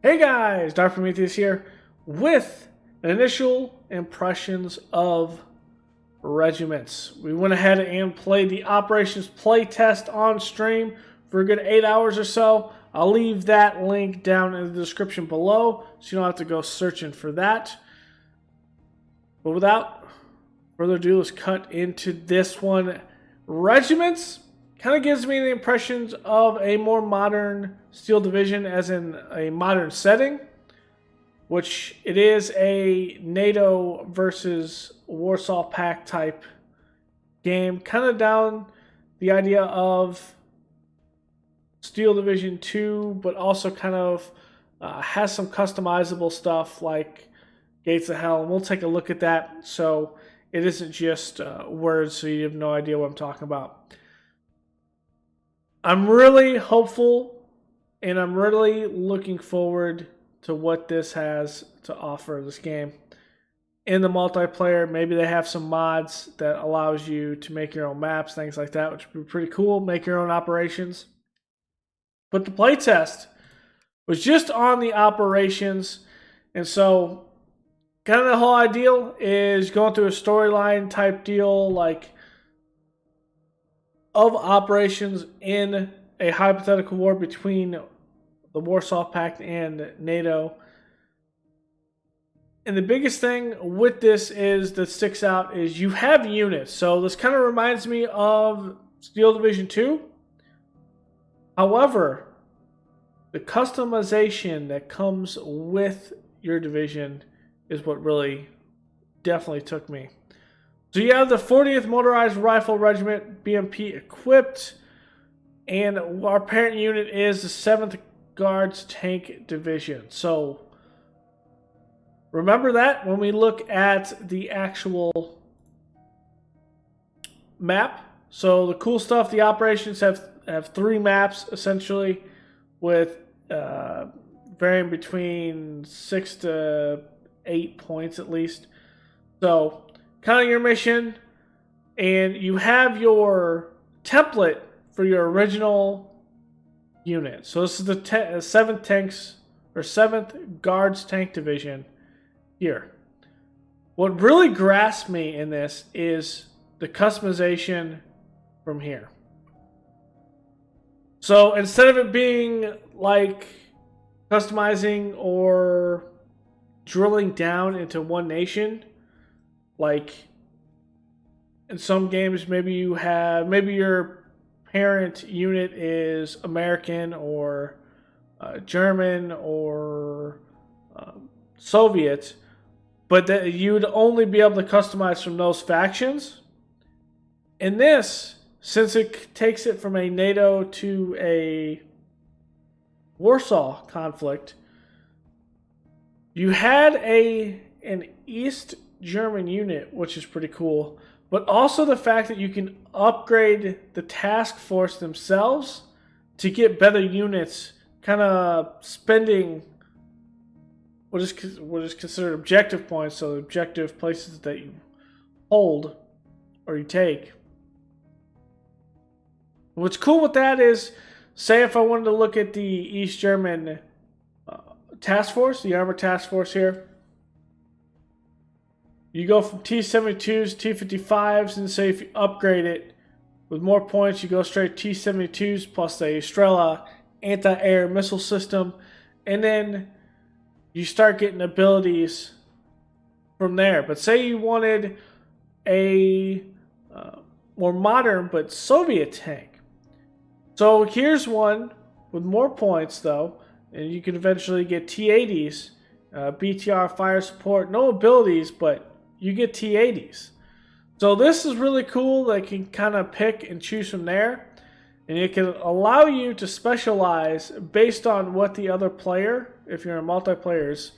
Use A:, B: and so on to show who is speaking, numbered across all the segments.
A: Hey guys, Dark Prometheus here with initial impressions of Regiments. We went ahead and played the Operations playtest on stream for a good 8 hours or so. I'll leave that link down in the description below so you don't have to go searching for that. But without further ado, let's cut into this one. Regiments kind of gives me the impressions of a more modern Steel Division, as in a modern setting, which it is a NATO versus Warsaw Pact type game, kind of down the idea of Steel Division 2, but also kind of has some customizable stuff like Gates of Hell, and we'll take a look at that so it isn't just words so you have no idea what I'm talking about. I'm really hopeful and I'm really looking forward to what this has to offer, this game. In the multiplayer, maybe they have some mods that allows you to make your own maps, things like that, which would be pretty cool. Make your own operations. But the playtest was just on the operations, and so kind of the whole ideal is going through a storyline type deal, like of operations in a hypothetical war between the Warsaw Pact and NATO. And the biggest thing with this is that sticks out is you have units. So this kind of reminds me of Steel Division 2. However, the customization that comes with your division is what really definitely took me. So you have the 40th Motorized Rifle Regiment BMP equipped, and our parent unit is the 7th Guards Tank Division. So remember that when we look at the actual map. So the cool stuff, the operations have 3 maps essentially, with varying between 6 to 8 points at least. So kind of your mission, and you have your template for your original unit. So this is the 7th tanks or 7th Guards Tank Division here. What really grasped me in this is the customization from here. So instead of it being like customizing or drilling down into one nation, like in some games, maybe your parent unit is American or German or Soviet, but that you'd only be able to customize from those factions. In this, since it takes it from a NATO to a Warsaw conflict, you had an East German unit, which is pretty cool, but also the fact that you can upgrade the task force themselves to get better units, kind of spending what is considered objective points, so objective places that you hold or you take. What's cool with that is, say if I wanted to look at the East German task force, the armor task force here, you go from T-72s, T-55s, and say if you upgrade it with more points, you go straight T-72s plus the Estrella anti-air missile system, and then you start getting abilities from there. But say you wanted a more modern but Soviet tank. So here's one with more points though, and you can eventually get T-80s, BTR fire support, no abilities, but you get T-80s. So this is really cool. They can kind of pick and choose from there, and it can allow you to specialize based on what the other player, if you're in multiplayer, is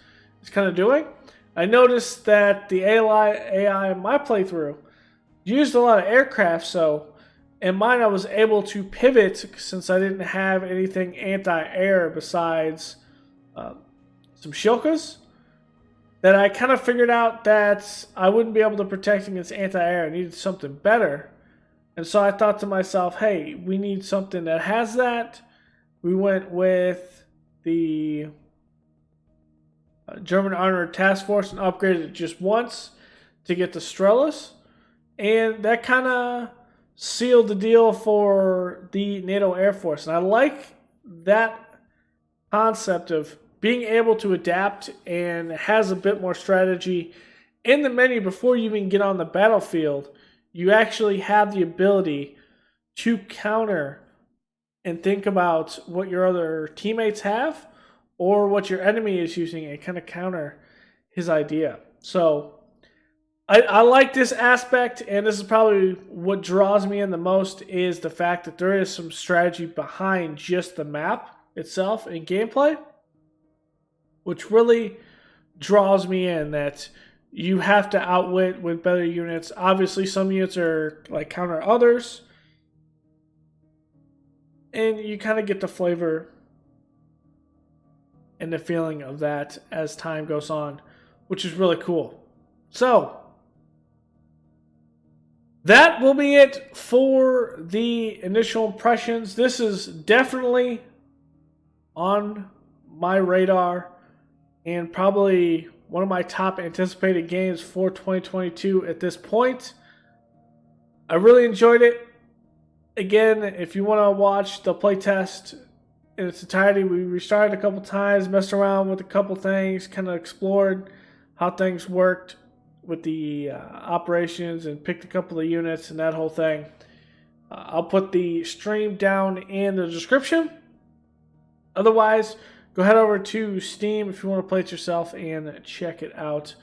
A: kind of doing. I noticed that the AI in my playthrough used a lot of aircraft, so in mine I was able to pivot since I didn't have anything anti-air besides some Shilkas, that I kind of figured out that I wouldn't be able to protect against anti-air. I needed something better. And so I thought to myself, hey, we need something that has that. We went with the German Armored Task Force and upgraded it just once to get the Strelas. And that kind of sealed the deal for the NATO Air Force. And I like that concept of being able to adapt and has a bit more strategy in the menu before you even get on the battlefield. You actually have the ability to counter and think about what your other teammates have or what your enemy is using and kind of counter his idea. So I like this aspect, and this is probably what draws me in the most, is the fact that there is some strategy behind just the map itself and gameplay, which really draws me in, that you have to outwit with better units. Obviously, some units are like counter others, and you kind of get the flavor and the feeling of that as time goes on, which is really cool. So that will be it for the initial impressions. This is definitely on my radar and probably one of my top anticipated games for 2022 at this point. I really enjoyed it. Again, if you want to watch the playtest in its entirety, we restarted a couple times, messed around with a couple things, kind of explored how things worked with the operations and picked a couple of units and that whole thing. I'll put the stream down in the description. Otherwise, go head over to Steam if you want to play it yourself and check it out.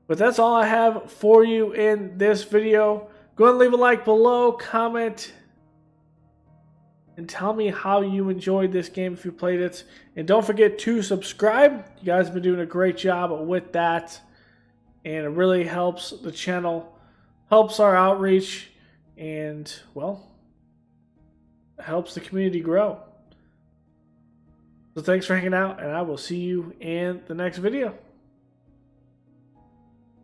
A: But that's all I have for you in this video. Go ahead and leave a like below, comment, and tell me how you enjoyed this game if you played it. And don't forget to subscribe. You guys have been doing a great job with that. And it really helps the channel, helps our outreach, and, well, helps the community grow. So thanks for hanging out, and I will see you in the next video.